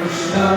Krishna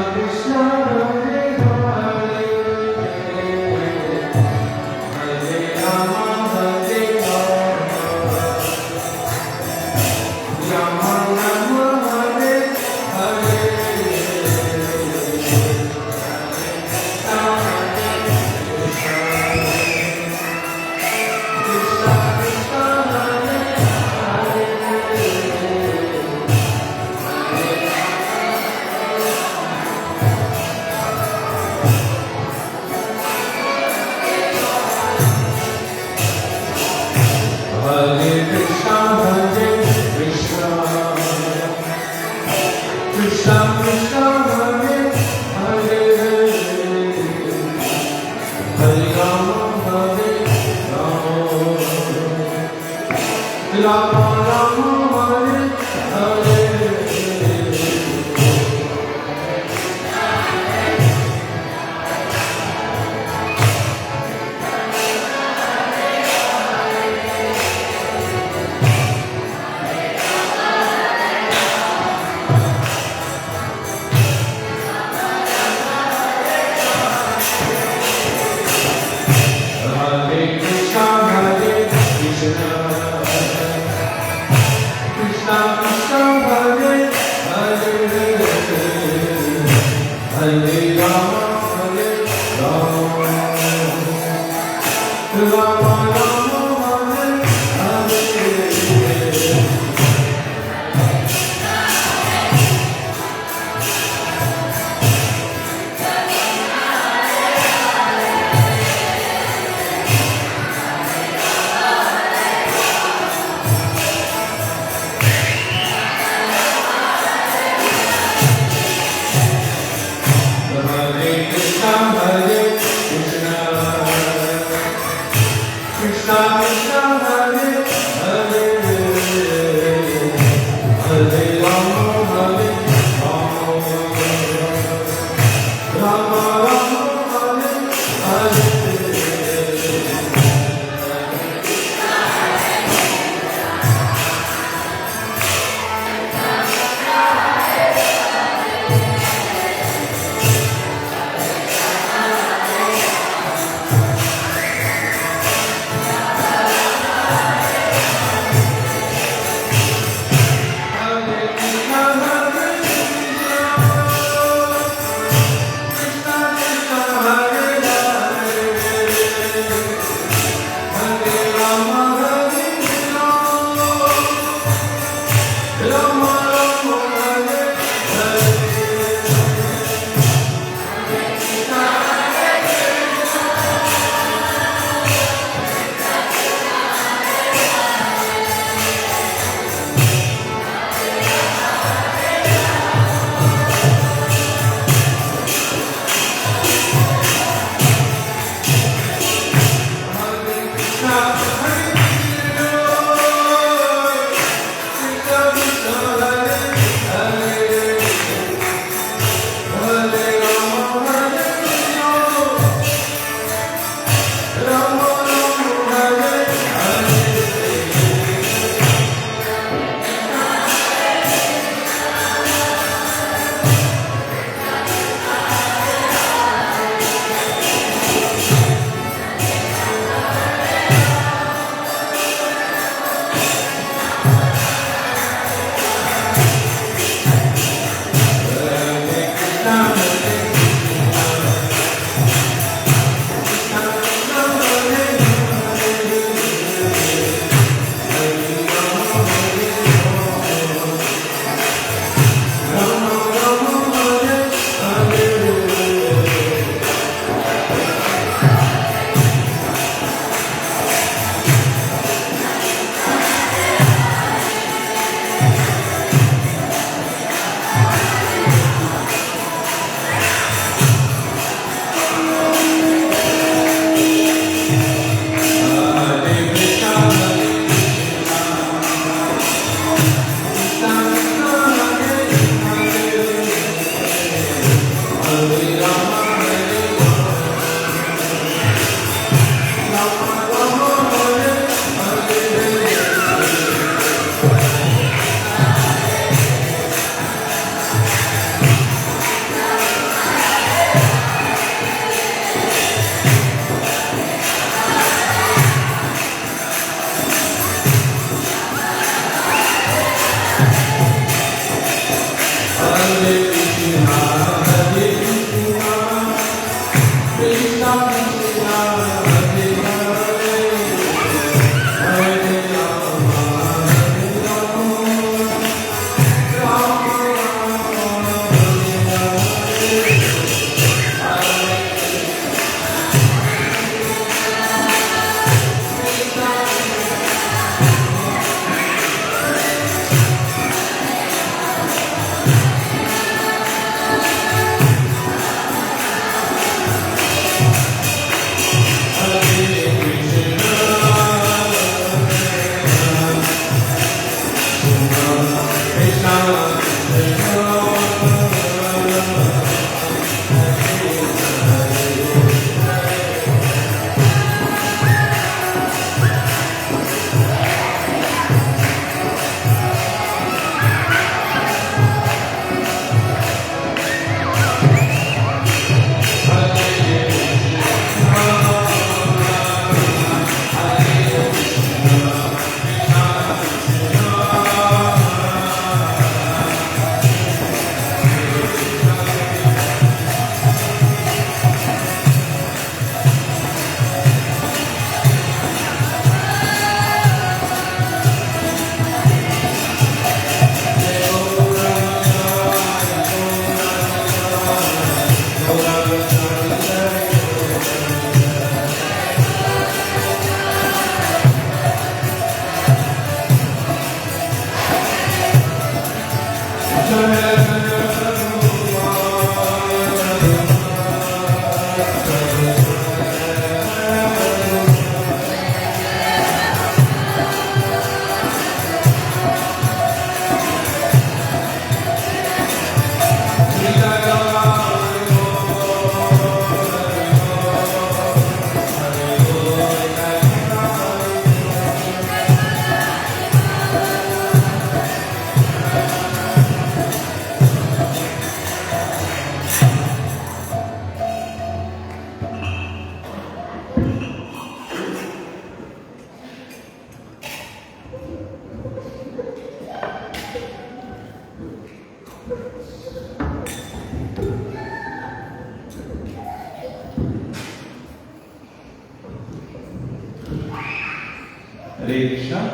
हरे कृष्णा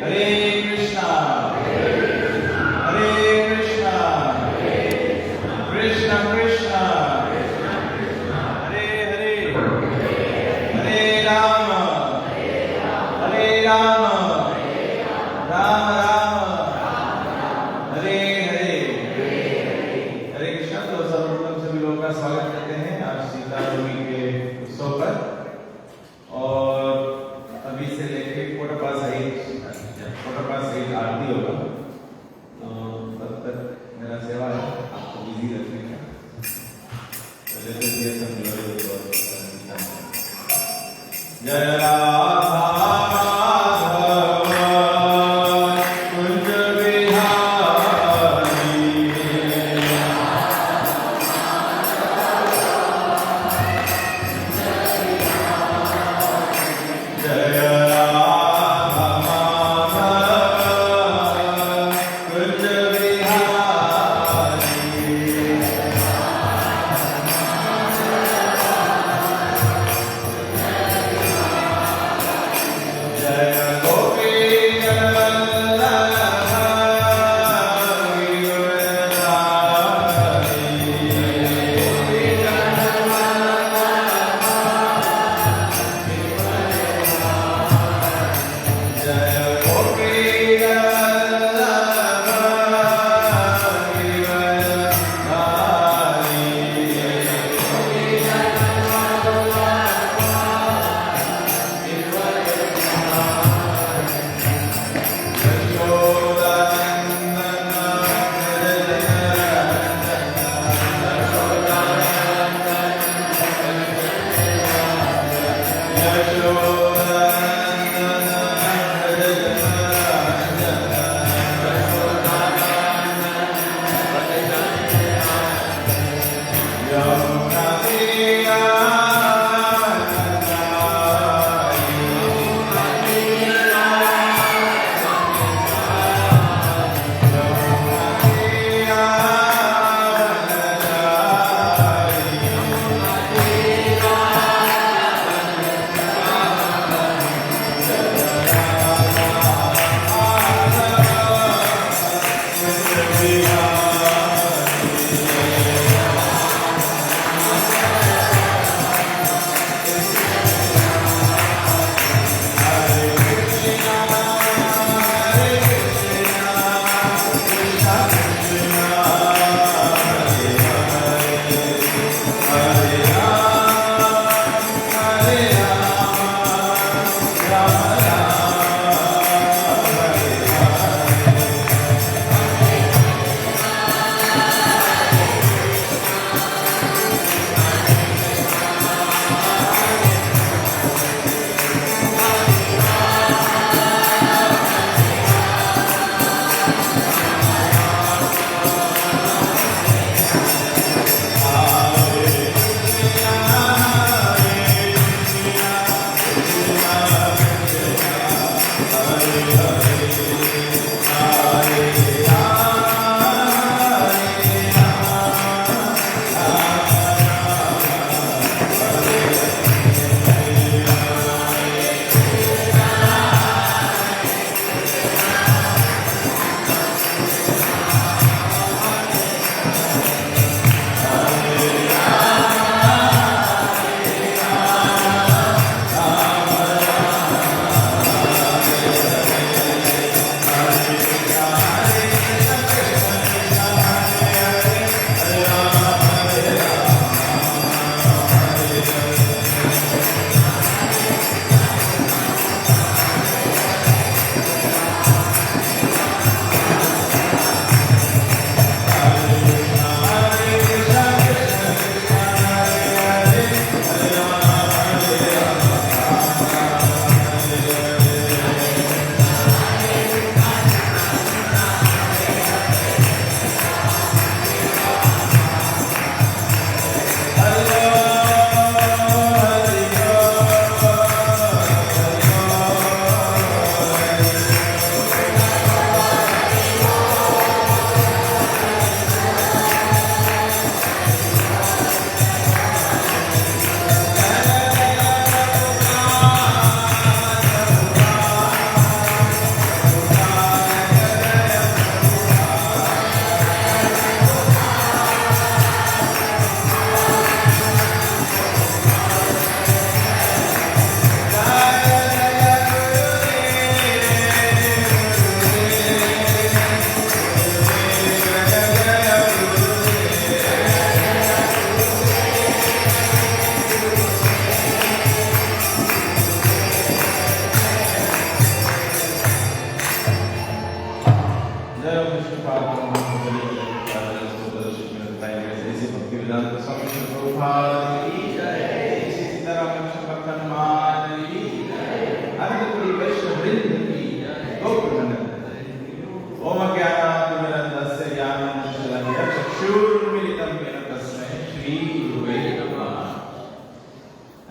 हरे कृष्णा हरे कृष्णा कृष्ण कृष्ण हरे हरे हरे राम राम राम हरे हरे हरे कृष्णा। तो सर्वप्रथम सभी लोगों का स्वागत करते हैं आज सीता नवमी के उत्सव पर। और अभी से लेके कोटा पास आई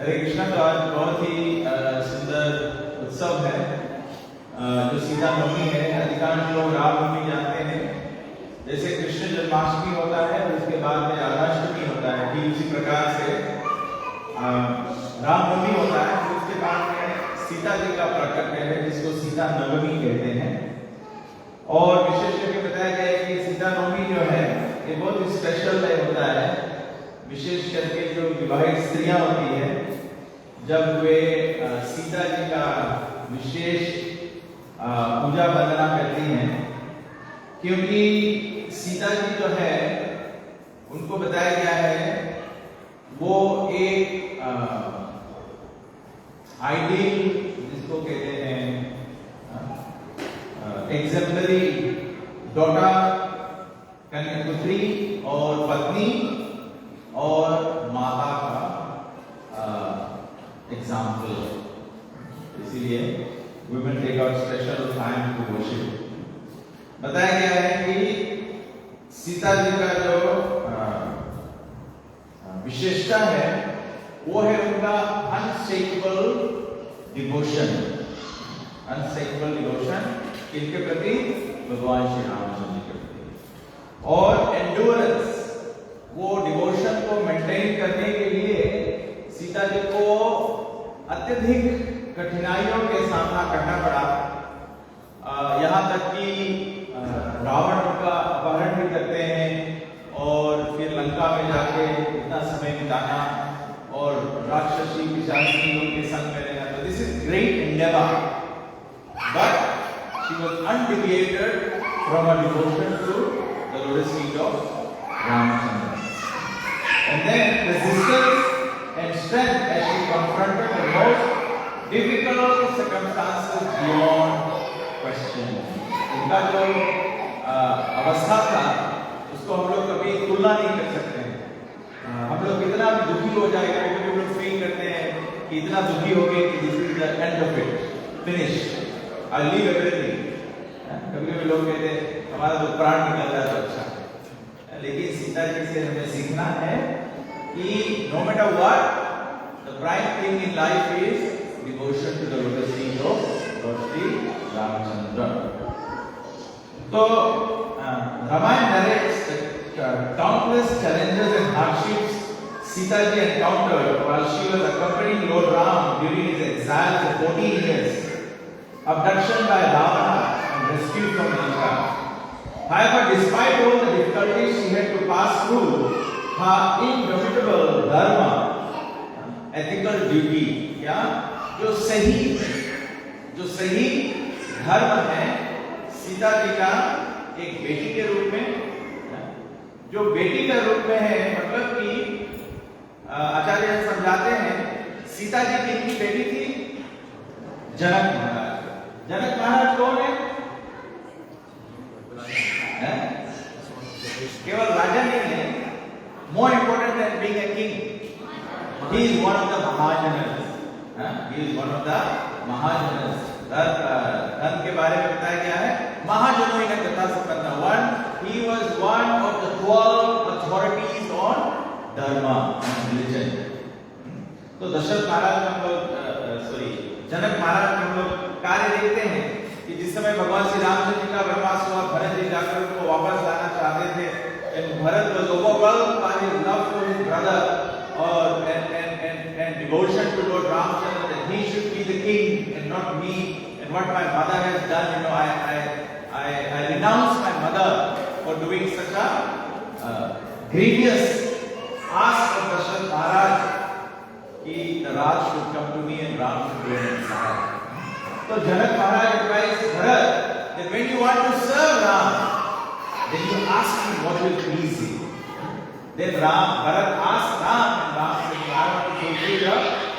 हरे कृष्णा। तो आज बहुत ही सुंदर उत्सव है जो सीता नवमी है। अधिकांश लोग रामनवमी जानते हैं। जैसे कृष्ण जन्माष्टमी होता है उसके बाद में राधाष्टमी होता है, ठीक उसी प्रकार से रामनवमी होता है, उसके बाद में सीता जी का प्रकट है जिसको सीता नवमी कहते हैं। और विशेष करके बताया गया है कि सीता नवमी जो है ये बहुत स्पेशल डे होता है। विशेष करके जो विवाहित स्त्रियां होती है जब वे सीता जी का विशेष पूजा वंदना करती हैं, क्योंकि सीता जी जो है उनको बताया गया है वो एक आइडियल जिसको कहते हैं एग्जेम्पलरी डॉटर, कन्यापुत्री और पत्नी और माता का एग्जाम्पल। इसीलिए women take out special time to worship। बताया गया है कि सीता जी का जो विशेषता है वो है उनका अनशेकेबल डिवोशन। अनशेकेबल डिवोशन किसके प्रति? भगवान श्री रामचंद्र के प्रति। और एंड्योरेंस, वो डिवोशन को मेंटेन करने के लिए सीता जी को अत्यधिक कठिनाइयों के सामना करना पड़ा। यहाँ तक कि रावण का अपहरण भी करते हैं और फिर लंका में जाके इतना समय बिताना और राक्षसी पिशाचियों के संग में रहना। तो this is great endeavour, but she was undeviated from her devotion to the lotus feet of Ramachandra। And then resistance and strength as she confronted the most difficult circumstances beyond question। इनका जो अवस्था था उसको हम लोग कभी तुलना नहीं कर सकते हैं। हम लोग कितना भी दुखी हो जाए, कभी कभी हम लोग फील करते हैं कि इतना दुखी हो गए कि this is the end of it, finish, I leave everything. कभी कभी लोग कहते हैं हमारा तो प्राण निकल जाए तो अच्छा। लेकिन सीता जी से हमें सीखना है कि no matter what, the prime thing in life is devotion to the lotus feet of Lord Sri Ramachandra। So, Ramayana narrates the countless challenges and hardships Sita ji encountered while she was accompanying Lord Ram during his exile for 14 years, abduction by Ravana and rescue from Lanka. However, despite all the difficulties she had to pass through, her indomitable dharma, ethical duty, या जो सही धर्म है सीता जी का एक बेटी के रूप में, जो बेटी के रूप में है, मतलब कि आचार्य समझाते हैं सीता जी किनकी बेटी थी? जनक महाराज। जनक महाराज कौन है? केवल राजा नहीं है, more important than being a king, he is one of the Mahajanas। He is one of the Mahajanas। धन के बारे में बताया गया है महाजनों ने कथा संपन्ना one, he was one of the 12 authorities on dharma and religion। तो दशरथ महाराज में हम लोग जनक महाराज में हम लोग कार्य देखते हैं कि जिस समय भगवान श्री रामचंद्र जी का वनवास हुआ, भरत जी जाकर उनको वापस लाना चाहते थे, and Bharat was overwhelmed by his love for his brother and devotion to Lord Ramchandra, that he should be the king and not me, and what my mother has done, I renounce my mother for doing such a grievous ask of Dasharath Maharaj कि the Raj should come to me and Ram should be an exile। So Janak Maharaj advised Bharat that when you want to serve Ram, then you ask him what will please him। Then Bharat asked Ram, and Ram said, I want to fulfill the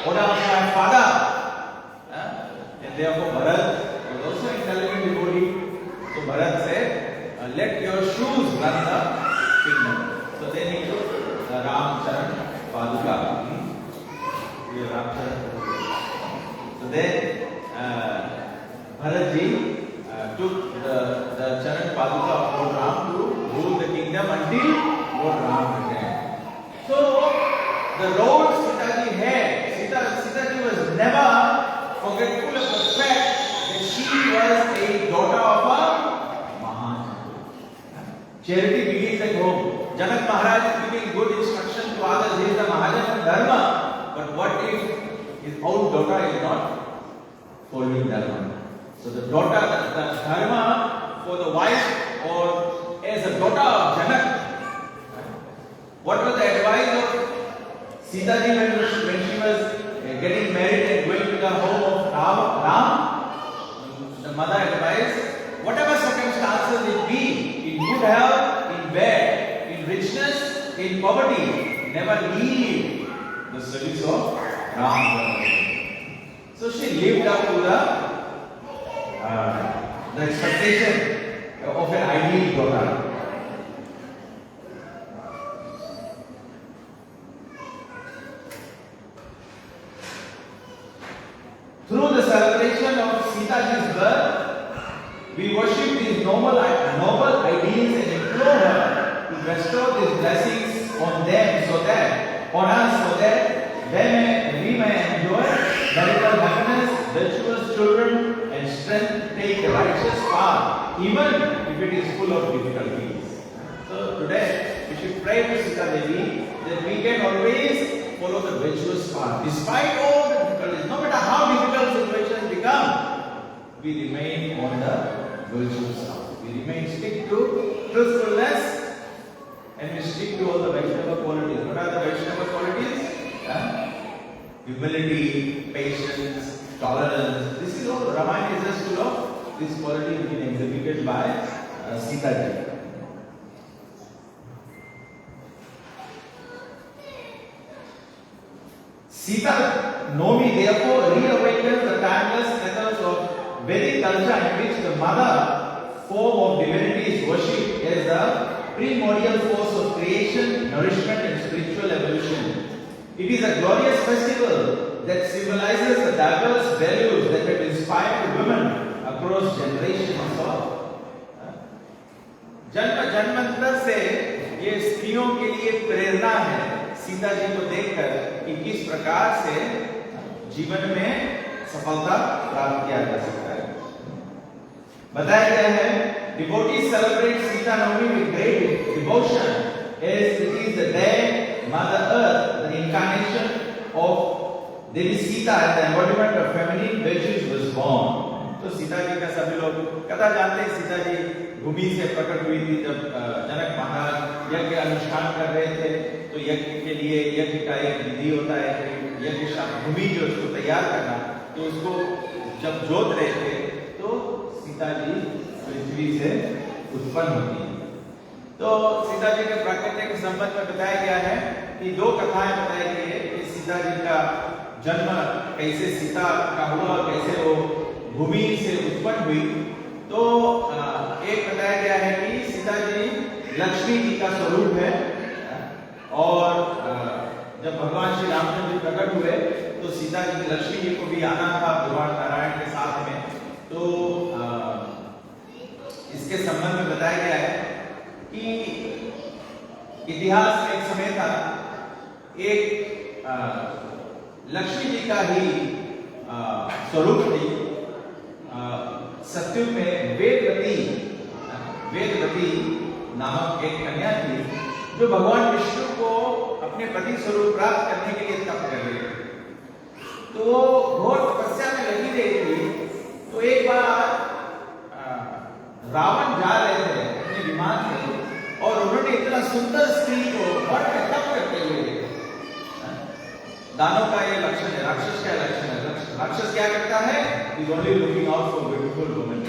order of my father। And therefore Bharat was also intelligent devotee। So Bharat said, let your shoes run the kingdom. So they need to Ram Charan Paduka. ये Ram Charan. So then Bharat ji took the Charan Paduka of Lord Ram to rule the kingdom until Lord Ram returned. So the role Sita ji had, Sita ji was never forgetful of the fact that she was a daughter of a Mahan. Charity begins at home. Janak Maharaj is giving good instruction to others. He is the Mahajan Dharma. But what if his own daughter is not following Dharma? So the daughter, the Dharma for the wife or as a daughter of Janak. What was the advice of Sita ji when she was getting married and going to the home of Ram? The mother advised, whatever circumstances it be, in good health, in bad, in richness, in poverty, never leave the service of Ram. So she lived up to the expectation of an ideal daughter. Through the celebration of Sitaji's birth, we worship these noble ideals and implore her to bestow these blessings on them on us so that we may enjoy marital happiness, virtuous children, and strength to take the righteous path, even if it is full of difficulties. So today, we should pray to Sita Devi that we can always follow the virtuous path. Despite all the difficulties, no matter how difficult situations become, we remain on the virtuous path. We stick to truthfulness, and we stick to all the Vaishnava qualities. What are the Vaishnava qualities? Humility, patience, tolerance. This is all Ramayana is just full of this quality being exhibited by Sita ji. Sita Nomi therefore reawakens the timeless ethos of Vedic culture in which the mother form of divinity is worshipped as the primordial force of creation, nourishment and spiritual evolution. It is a glorious festival that symbolizes the diverse values that have inspired women across generations of जन्मांतर से ये स्त्रियों के लिए प्रेरणा है सीता जी को देखकर कि किस प्रकार से जीवन में सफलता प्राप्त किया जा सकता है। बताया गया है devotees celebrate Sita Navami with great devotion as it is the day Mother Earth, the incarnation of Devi Sita and the embodiment of feminine virtues was born. तो सीता जी का सभी लोग कथा जानते हैं। सीता जी भूमि से प्रकट हुई थी जब जनक महाराज यज्ञ अनुष्ठान कर रहे थे। तो यज्ञ के लिए यज्ञ का एक विधि होता है, यज्ञ भूमि जो उसको तैयार करना, तो उसको जब जोत रहे थे तो सीता जी पृथ्वी से उत्पन्न होती है। तो सीता जी के प्राकृतिक संबंध में बताया गया है कि दो कथाएं बताई गई है कि सीता जी का जन्म कैसे सीता का हुआ, कैसे वो भूमि से उत्पन्न हुई। तो एक बताया गया है कि सीता जी लक्ष्मी जी का स्वरूप है और जब भगवान श्री रामचंद्र जी प्रकट हुए तो सीता जी लक्ष्मी जी को भी आना था भगवान नारायण के साथ में। तो इसके संबंध में बताया गया है कि इतिहास में एक समय था, एक लक्ष्मी जी का ही स्वरूप थी। सत्युग में वेदवती नामक एक कन्या थी जो भगवान विष्णु को अपने पति स्वरूप प्राप्त करने के लिए तप कर रही थी। तो घोर तपस्या में लगी रही थी। तो एक बार रावण जा रहे थे अपने विमान से और उन्होंने इतना सुंदर स्त्री को वन में तप करते हुए देखा। दानव का ये लक्षण है, राक्षस का लक्षण है। राक्षस क्या करता है? He is only looking out for beautiful women.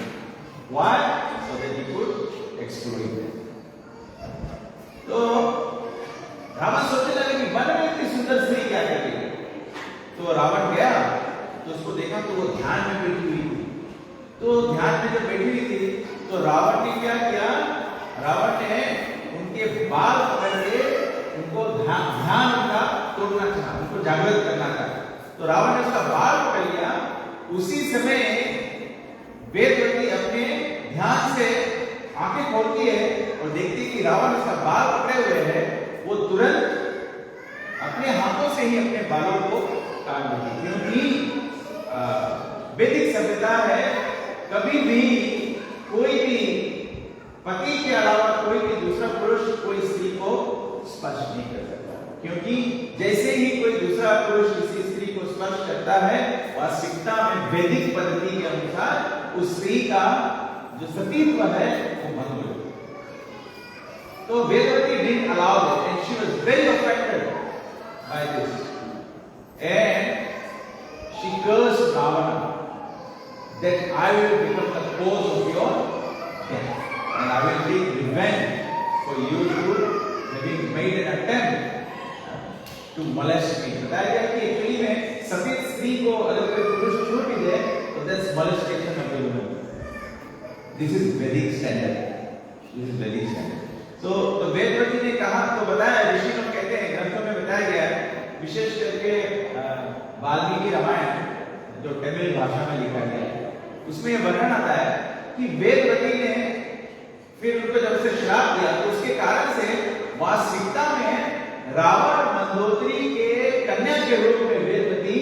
Why? So that he could exploit them. तो रावण सोचने लगे कि वन में इतनी सुंदर स्त्री क्या कर रही है। तो रावण गया तो उसको देखा तो वो ध्यान में बैठी हुई थी। तो ध्यान में जब बैठी हुई थी तो रावण ने क्या किया, तो रावण ने उसका बाल पकड़ लिया। उसी समय वेदवती अपने ध्यान से आंखें खोलती है और देखती कि रावण उसका बाल पकड़े हुए है। वो तुरंत अपने हाथों से ही अपने बालों को काट देती, क्योंकि वैदिक सभ्यता है कभी भी कोई भी पति के अलावा कोई भी दूसरा पुरुष कोई स्त्री को स्पर्श नहीं कर सकता, क्योंकि जैसे ही कोई दूसरा पुरुष किसी स्त्री को स्पर्श करता है, वास्तविकता में वैदिक पद्धति के अनुसार उस स्त्री का जो सतीत्व है वो भंग हो जाता है। तो Vedvati didn't allow it and she was very offended by this and she cursed Ravana that I will become the cause of your death and I will take revenge for you to having made an attempt to molest me. बताया गया कि actually में सफेद स्त्री को अगर कोई पुरुष छू भी दे तो that's molestation of the woman. This is Vedic standard. This is Vedic standard. तो वेदवती ने कहा तो बताया, ऋषि लोग कहते हैं, ग्रंथों में बताया गया है, विशेष करके वाल्मीकि रामायण जो तमिल भाषा में लिखा गया है उसमें यह वर्णन आता है कि वेदवती ने फिर उनको जब से श्राप दिया तो उसके कारण से वास्तविकता में रावण मंदोदरी के कन्या के रूप में वेदवती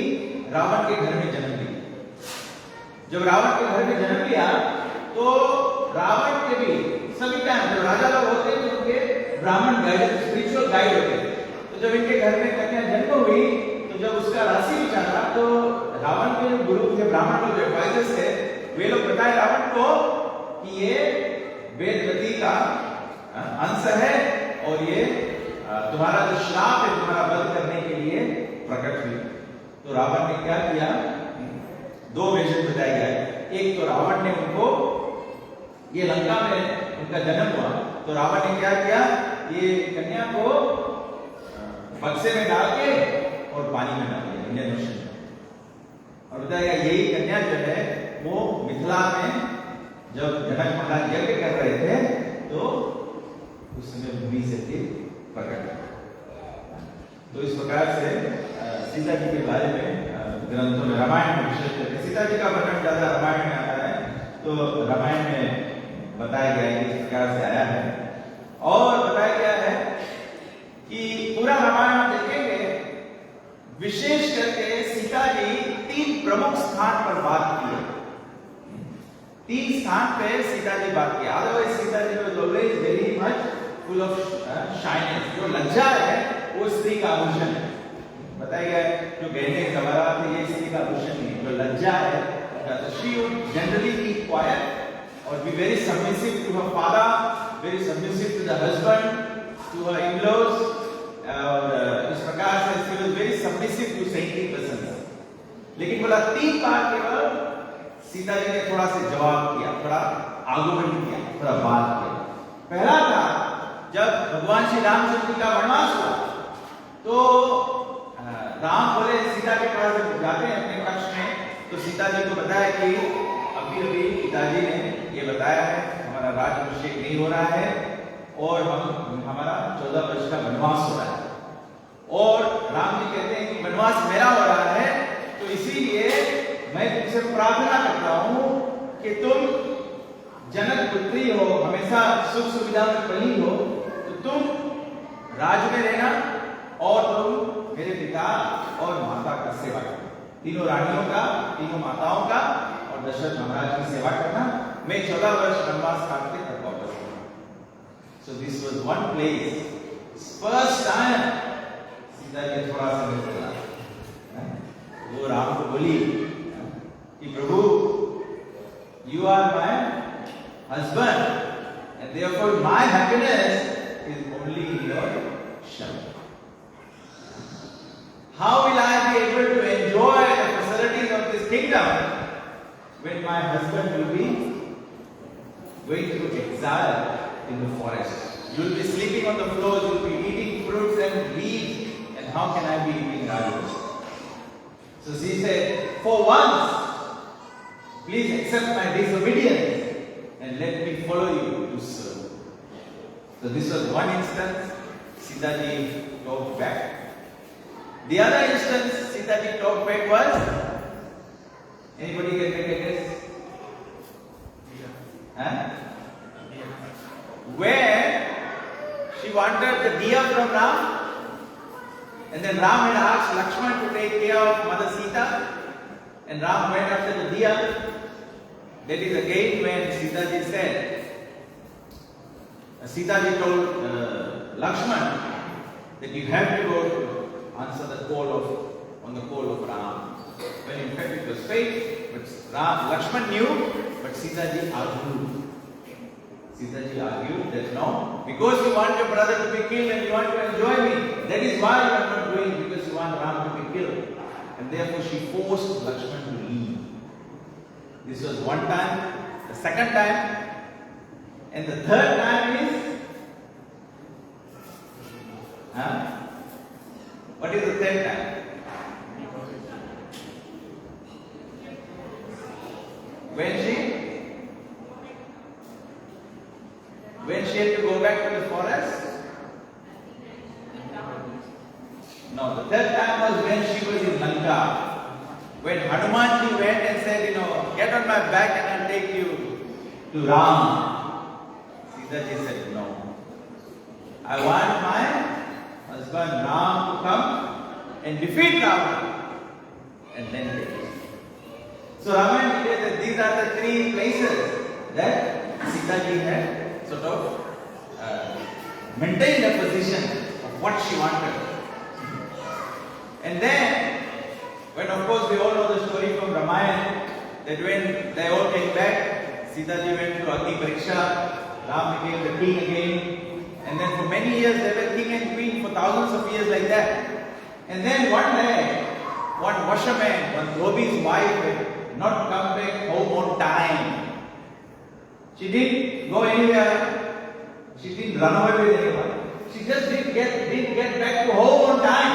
रावण के घर में जन्म ली। जब रावण के घर में जन्म लिया तो रावण के भी सभी टाइम जो राजा लोग होते हैं उनके ब्राह्मण गाइड स्पिरिचुअल गाइड होते हैं, तो जब इनके घर में कन्या जन्म हुई तो जब उसका राशि विचारा तो रावण के जो गुरु थे, ब्राह्मण लोग एडवाइजर्स थे, वे लोग बताए रावण को कि ये वेदवती का अंश है और ये तुम्हारा जो श्राप है तुम्हारा वध करने के लिए प्रकट हुई। तो रावण ने क्या किया, दो वेशन बताया गया है। एक तो रावण ने उनको, ये लंका में उनका जन्म हुआ तो रावण ने क्या किया, ये कन्या को बक्से में डाल के और पानी में डाल दिया, इंडियन ओशन में, और बताया यही कन्या जो है वो मिथिला में जब जनक महाराज यज्ञ कर रहे थे तो उस समय भूमि से थी प्रकट। तो इस प्रकार से सीता जी के बारे में ग्रंथों में, रामायण में विशेष करके सीता जी का वर्णन ज्यादा रामायण में आता है, तो रामायण में बताया गया है कि इस प्रकार से आया है। और बताया गया है कि पूरा रामायण आप देखेंगे विशेष करके सीता जी 3 प्रमुख स्थान पर बात की है, 3 स्थान पे सीता जी बात की। Otherwise Sita ji was always very much full of shyness. जो लज्जा है वो स्त्री का आभूषण है, बताया गया है जो गहने जवाहरात है ये स्त्री का आभूषण नहीं है, जो लज्जा है she would generally be quiet और be very submissive to her father, very submissive to the husband, to her in-laws, और इस प्रकार से she was very submissive to saintly persons. लेकिन बोला 3 बार केवल सीता जी ने थोड़ा सा जवाब किया, थोड़ा आर्गुमेंट किया, थोड़ा बात किया। पहला था जब भगवान श्री रामचंद्र जी का वनवास हुआ तो राम बोले सीता के पास जाते हैं अपने कक्ष में, तो सीता जी को बताया कि अभी अभी पिताजी ने ये बताया है हमारा राज्याभिषेक नहीं हो रहा है और हमारा 14 वर्ष का वनवास हो रहा है, और राम जी कहते हैं कि वनवास मेरा हो रहा है तो इसीलिए मैं तुमसे प्रार्थना करता हूं कि तुम जनक पुत्री हो, हमेशा सुख सुविधा में पली हो, तो तुम राज में रहना और तुम मेरे पिता और माता का सेवा करना, तीनों रानियों का, तीनों माताओं का और दशरथ महाराज की सेवा करना। मैं 14 वर्ष वनवास काट के तब वापस आऊंगा। So this was one place, first time Sita ji थोड़ा सा निकला, वो राम को बोली कि प्रभु you are my husband and therefore my happiness is only in your shelter. How will I be able to enjoy the facilities of this kingdom when my husband will be going through exile in the forest? You will be sleeping on the floor, you will be eating fruits and leaves, and how can I be eating rajas? So she said, for once, please accept my disobedience and let me follow you to serve. So this was one instance, Sita ji talked back. The other instance, Sita ji talked back was? Anybody can make a guess? Huh? Where she wanted the diya from Ram, and then Ram had asked Lakshman to take care of Mother Sita, and Ram went after the diya. That is again when Sita ji said, Sita ji told Lakshman that you have to go to answer the on the call of Ram. When in fact it was fate, but Lakshman knew, but Sita ji argued. Sita ji argued that no, because you want your brother to be killed and you want to enjoy me, that is why you are not doing it, because you want Ram to be killed. And therefore she forced Lakshman to leave. This was one time, the second time, and the third time is, what is the third time? When she had to go back to the forest? No, the third time was when she was in Lanka. When Hanumanji went and said, get on my back and I'll take you to Ram. Sita ji said, no. I want my husband Ram to come and defeat Ravana and then take it. So Ramayana says that these are the three places that Sita ji had sort of maintained a position of what she wanted. And then, when of course we all know the story from Ramayana, that when they all came back, Sita ji went to Agni Pariksha, Ram became the king again, and then for many years they were king and queen for thousands of years like that. And then one day, one washerman, one Dhobi's wife had not come back home on time. She didn't go anywhere. She didn't run away with anyone. She just didn't get back to home on time.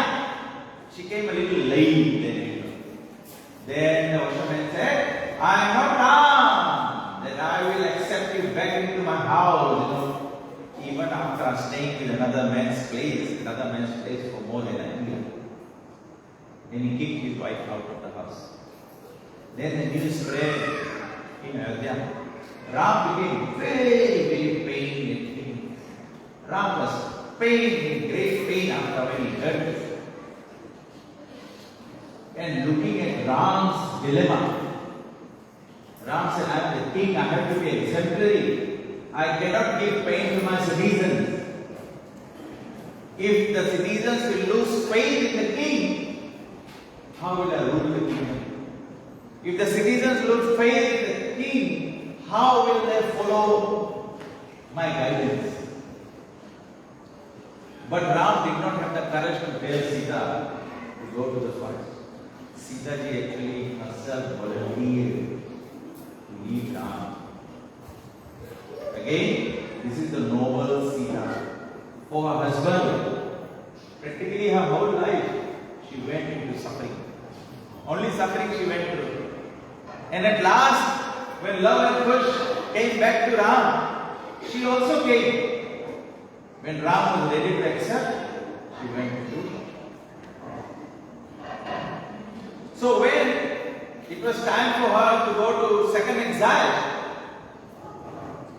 She came a little late then. Then the washerman said, I am not Ram. Then I will accept you back into my house. Even after staying with another man's place for more than a year. Then he kicked his wife out of the house. Then the news spread in Ayodhya. Ram became very, very pained. Ram was in great pain after when he heard this. And looking at Ram's dilemma, Ram said, I am the king, I have to be exemplary. I cannot give pain to my citizens. If the citizens will lose faith in the king, how will I rule the kingdom? If the citizens lose faith in the king, how will they follow my guidance? But Ram did not have the courage to tell Sita to go to the forest. Sita ji actually herself volunteered to leave Ram. Again, this is the noble Sita. For her husband, practically her whole life, she went into suffering. Only suffering she went through. And at last, when love and Kush came back to Ram, she also came. When Ram was ready to accept, she went to. So when it was time for her to go to second exile,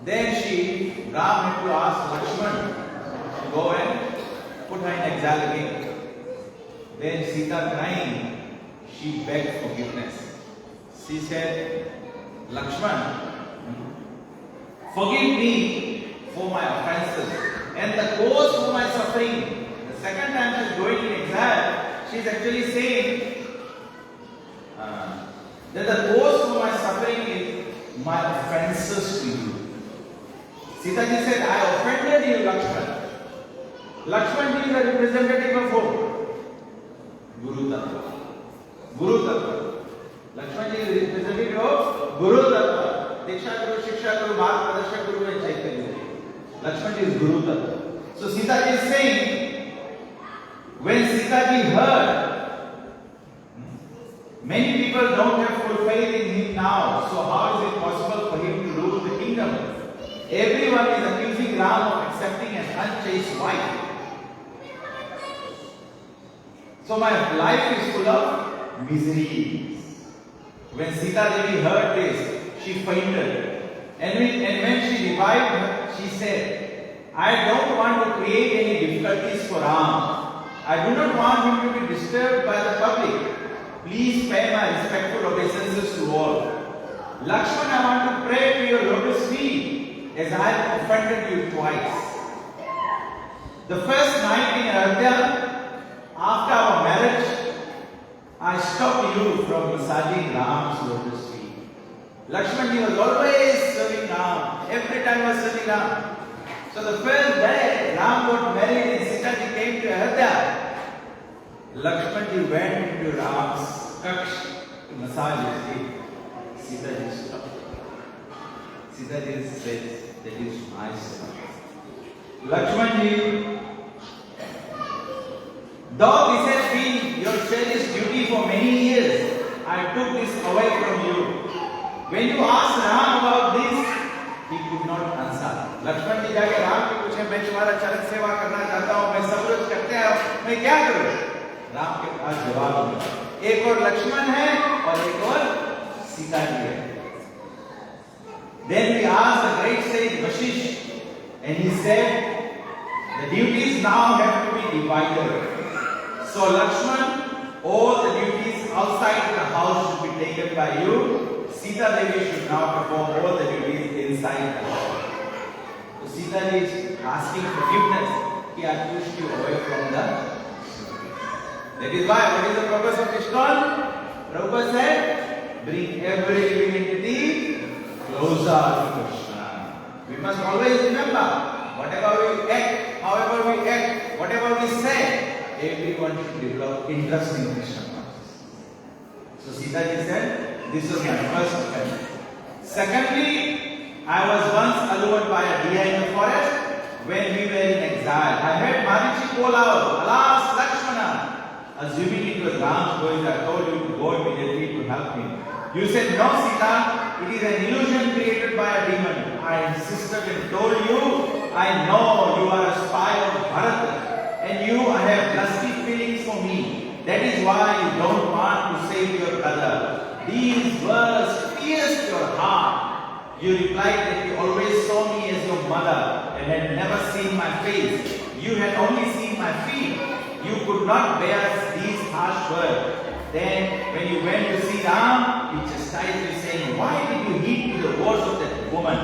then Ram had to ask Lakshman to go and put her in exile again. Then Sita crying, she begged forgiveness. She said, Lakshman, forgive me for my offenses and the cause for my suffering. The second time she's going in exile, she's actually saying that the cause for my suffering is my offenses to you. Sita ji said, I offended you, Lakshman. Lakshman ji is a representative of who? Guru Tattva. Guru Tattva. Lakshman ji is a representative of Guru Tattva. Diksha Guru, Shiksha Guru, Bhag Pradarshak Guru and Chaitanya. Lakshman ji is Guru Tattva. So Sita ji is saying, when Sita ji heard, many people don't have full faith in him now, so how is it possible for him to rule the kingdom? Everyone is accusing Ram of accepting an unchaste wife. So my life is full of miseries. When Sita Devi heard this, she fainted. And when she revived, she said, I don't want to create any difficulties for Ram. I do not want him to be disturbed by the public. Please pay my respectful obeisances to all. Lakshman, I want to pray to your lotus feet as I have offended you twice. The first night in Ayodhya, after our marriage, I stopped you from massaging Ram's lotus feet. Lakshman was always serving Ram. Every time was serving Ram. So the first day Ram got married and Sita ji came to Ayodhya, Lakshman ji went into Ram's kaksh to massage his feet. Sita ji stopped. Sita ji said, that is my son. Lakshman ji, though this has been your cherished duty for many years, I took this away from you. When you asked Ram about this, he could not answer. Lakshman जी जाके राम को पूछे, मैं तुम्हारा चरण सेवा करना चाहता हूँ, मैं सब कुछ करते हैं, मैं क्या करूँ? राम के पास जवाब नहीं। एक और लक्ष्मण है और एक और सीता जी है। Then we asked the great sage Vashish, and he said, the duties now have to be divided. So Lakshman, all the duties outside the house should be taken by you. Sita Devi should now perform all the duties inside the house. So Sita Devi is asking forgiveness. He has pushed you away from the. That is why, what is the purpose of ISKCON? Prabhupada said, bring every living entity closer to Krishna. We must always remember, whatever we act, however we act, whatever we say, everyone should develop interest in Krishna consciousness. So Sita ji said, this was my first offense. Secondly, I was once allured by a deer in the forest when we were in exile. I heard Marichi call out, alas Lakshmana! Assuming it was Ram's voice, I told you to go immediately to help me. You said, no Sita, it is an illusion created by a demon. I insisted and told you, I know you are a spy of Bharat and you have lusty feelings for me. That is why you don't want to save your brother. These words pierced your heart. You replied that you always saw me as your mother and had never seen my face. You had only seen my feet. You could not bear these harsh words. Then, when you went to see Ram, he chastised you, saying, why did you heed to the words of that woman?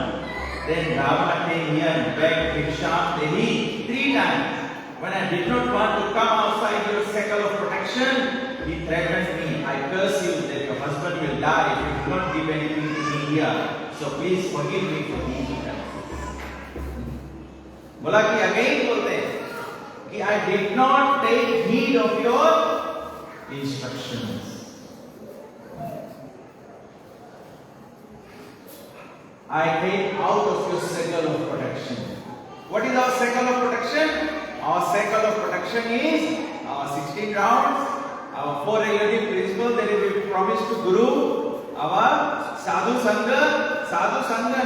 Then Ravana came here and begged Bhiksham Dehi 3 times. When I did not want to come outside your circle of protection, he threatened me. I curse you that your husband will die if you do not give anything to me here. So please forgive me for these offenses. बोला कि again बोलते हैं कि I did not take heed of your instructions. I came out of your circle of protection. What is our circle of protection? Our circle of protection is our 16 rounds, our 4 relative principles that we promised to Guru, our Sadhu Sangha,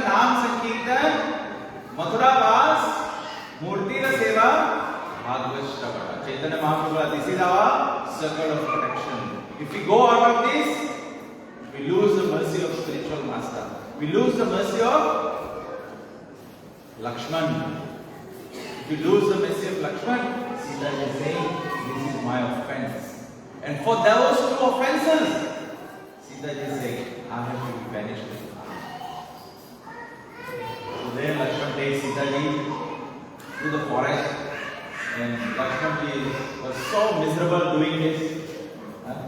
Naam Sankirtan, Mathura Vas, Murti Seva, Bhagavad Shravana. Chaitanya Mahaprabhu, this is our circle of protection. If we go out of this, we lose the mercy of spiritual master. We lose the mercy of Lakshman. If you lose the mercy of Lakshman, Sita is saying, this is my offense. And for those 2 offenses, Sita is saying, I have to be banished with So then Lakshman takes Sita ji to the forest, and Lakshman was so miserable doing this.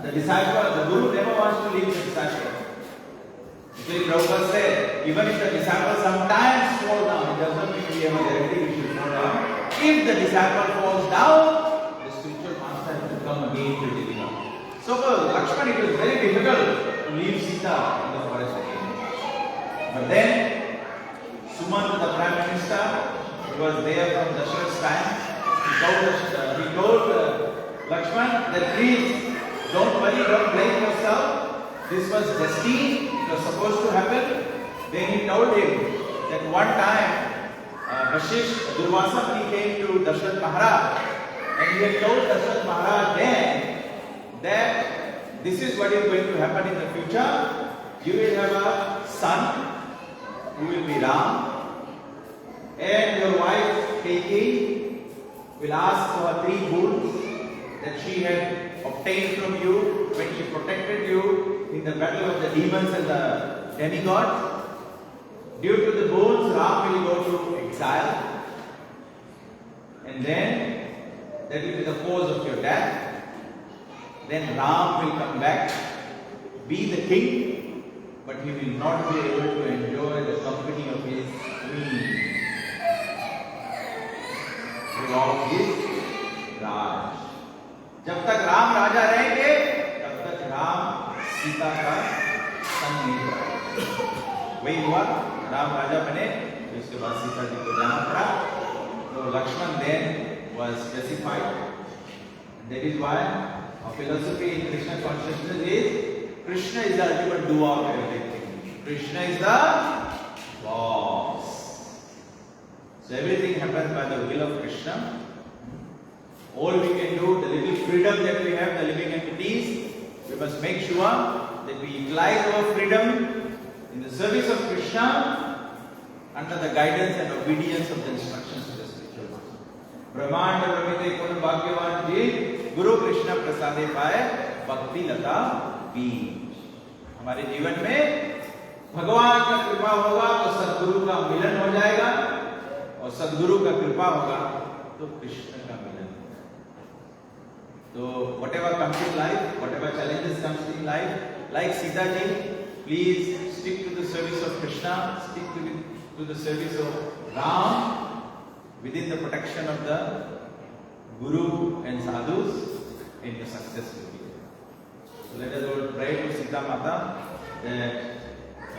The Guru never wants to leave the disciple. Actually, Prabhupada said, even if the disciple sometimes falls down, it doesn't mean we have a guarantee we should fall down. If the disciple falls down, the spiritual master has to come again to take him up. So for Lakshman, it was very difficult to leave Sita in the forest again. But then, Suman, the Prime Minister, he was there from Dasharath's time. He told Lakshman that please, don't worry, don't blame yourself. This was destined, it was supposed to happen. Then he told him that one time, Durvasa, he came to Dasharath Maharaj, and he had told Dasharath Maharaj then that this is what is going to happen in the future. You will have a son who will be Ram, and your wife Kaikeyi will ask for her 3 bulls that she had obtained from you when she protected you in the battle of the demons and the demigods. Due to the bulls, Ram will go to exile, and then that will be the cause of your death. Then Ram will come back, be the king, but he will not be able to enjoy the company of his queen throughout his Raj. जब तक राम राजा रहेंगे तब तक राम सीता का संग नहीं करेंगे। वही हुआ, राम राजा बने, उसके बाद सीता जी को जाना पड़ा। तो Lakshman then was specified. That is why our philosophy in Krishna consciousness is Krishna is the ultimate doer of everything. Krishna is the boss. So everything happens by the will of Krishna. All we can do, the little freedom that we have, the living entities, we must make sure that we utilize our freedom in the service of Krishna under the guidance and obedience of the instructions of the spiritual master. ब्रह्मांड ब्रह्मिते कुल भाग्यवान जी गुरु कृष्ण प्रसादे पाए भक्ति लता बीज। हमारे जीवन में भगवान का कृपा होगा तो सद्गुरु का मिलन हो जाएगा, और सद्गुरु का कृपा होगा तो कृष्ण का मिलन। So whatever comes in life, whatever challenges comes in life, like Sita ji, please stick to the service of Krishna, stick to the service of Ram within the protection of the Guru and Sadhus, and your success will be there. So let us all pray to Sita Mata that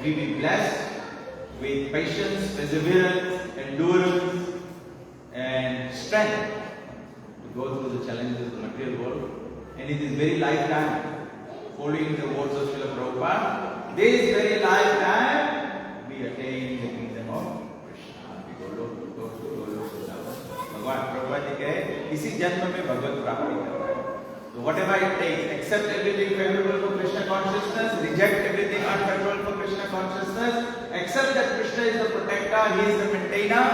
we be blessed with patience, perseverance, endurance, and strength to go through the challenges of the material world. And in this very lifetime, following the words of Srila Prabhupada, this very lifetime we attain the kingdom of Krishna. We go to भगवान प्रभुपाद जी कहे इसी जन्म में भगवत प्राप्ति करना है। So whatever it takes, accept everything favorable for Krishna consciousness, reject everything unfavorable for Krishna consciousness, accept that Krishna is the protector, he is the maintainer,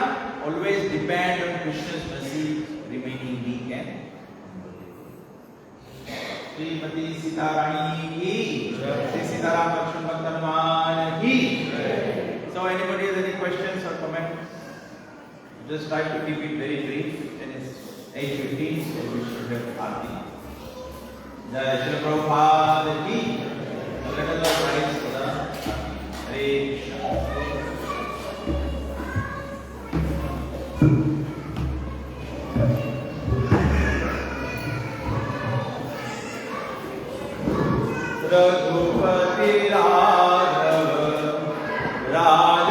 always depend on Krishna's mercy, remaining weak and Shrimati Sitarani की, श्री सीताराम लक्ष्मण भक्त हनुमान की। So anybody has any questions or comments? Just try to keep it very brief, and it's 8:15, so we should have Aarti. Jai Shri Prabhupada ki. Let us all rise for the Aarti. Hare Krishna. Raghupati Raghav Raja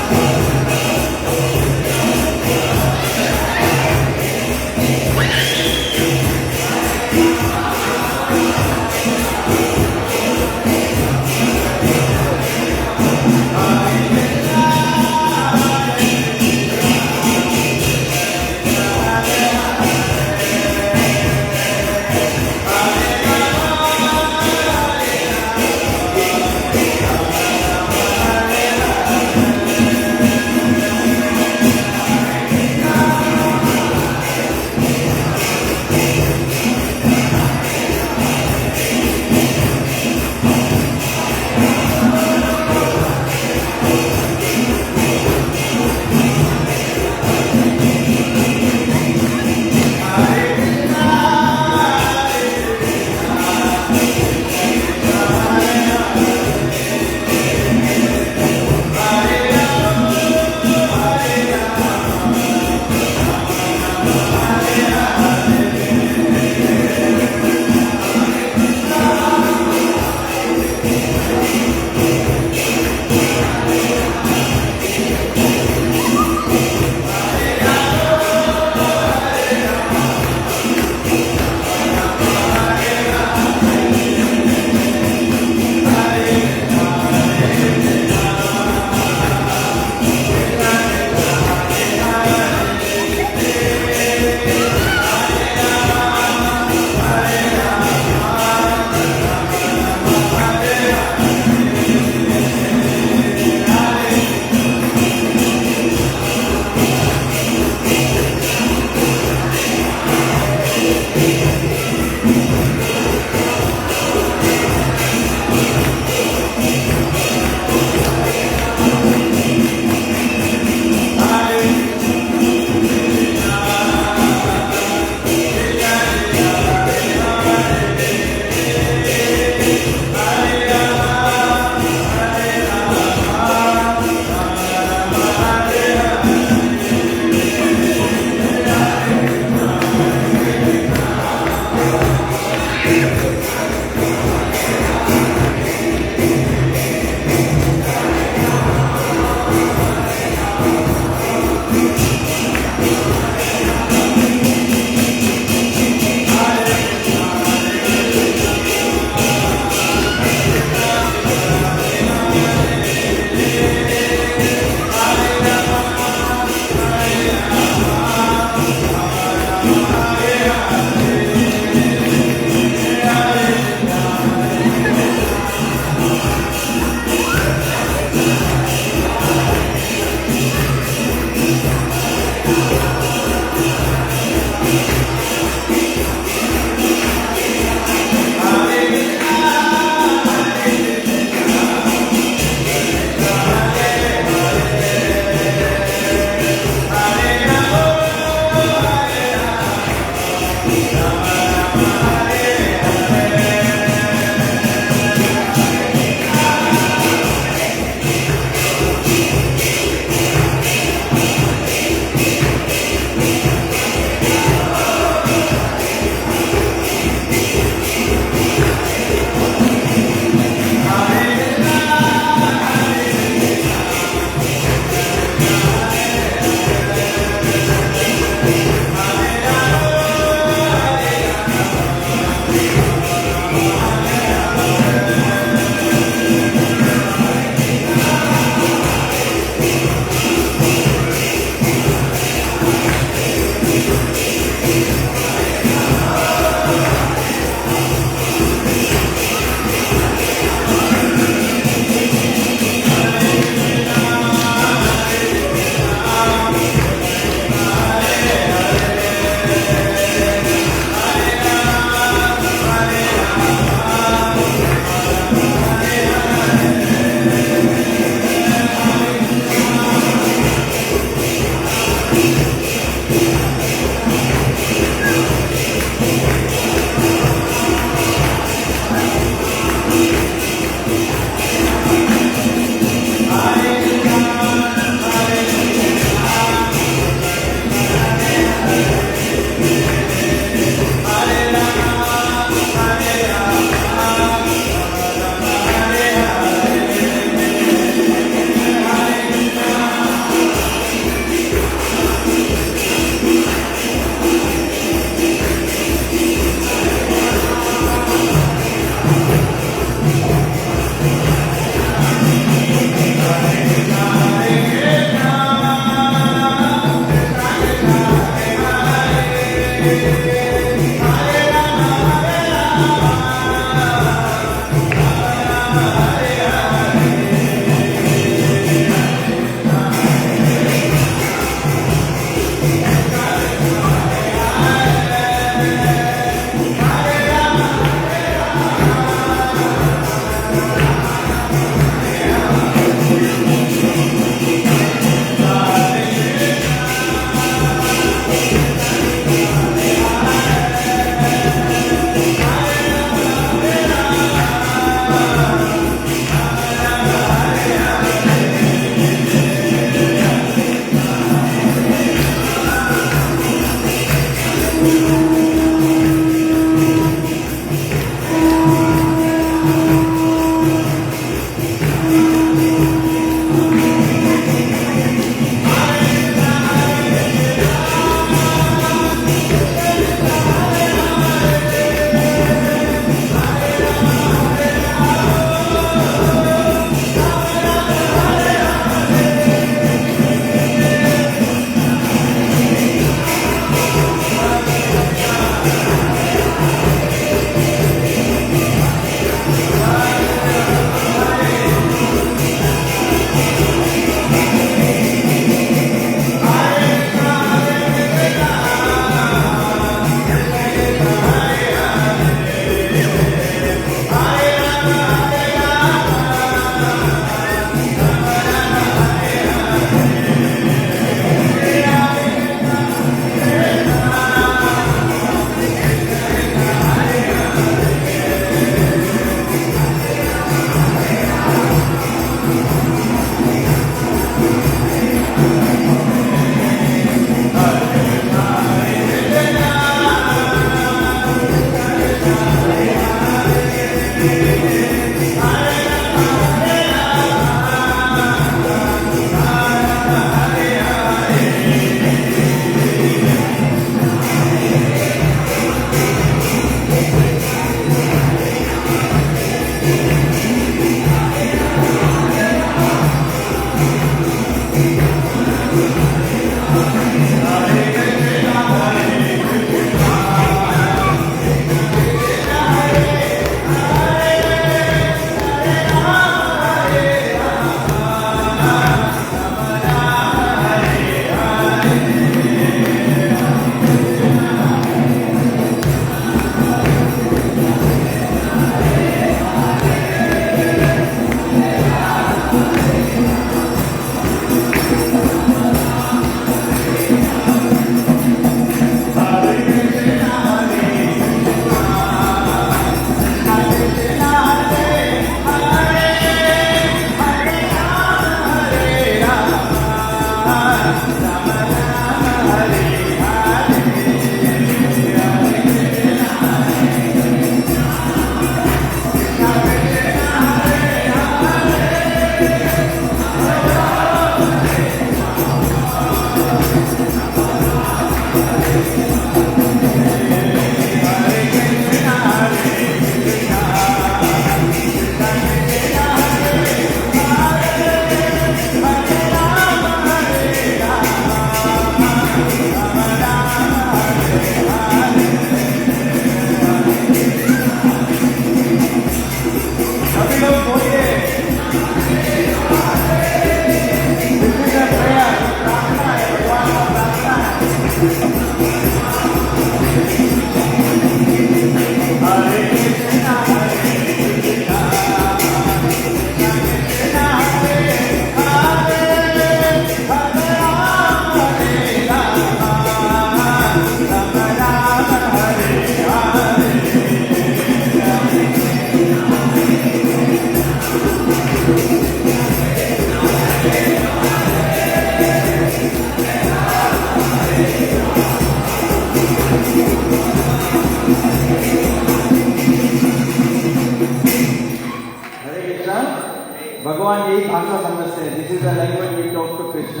भगवान यही भाषा समझते हैं. This is the language we talk to Krishna.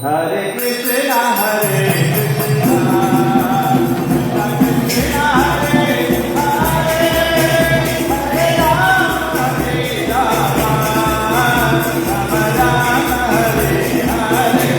Hare Krishna Hare Krishna Krishna Hare Hare Hare Ram Ram Ram Hare Hare.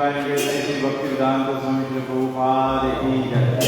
शिवाय श्री भक्ति वेदांत स्वामी श्री प्रभुपाद की जय।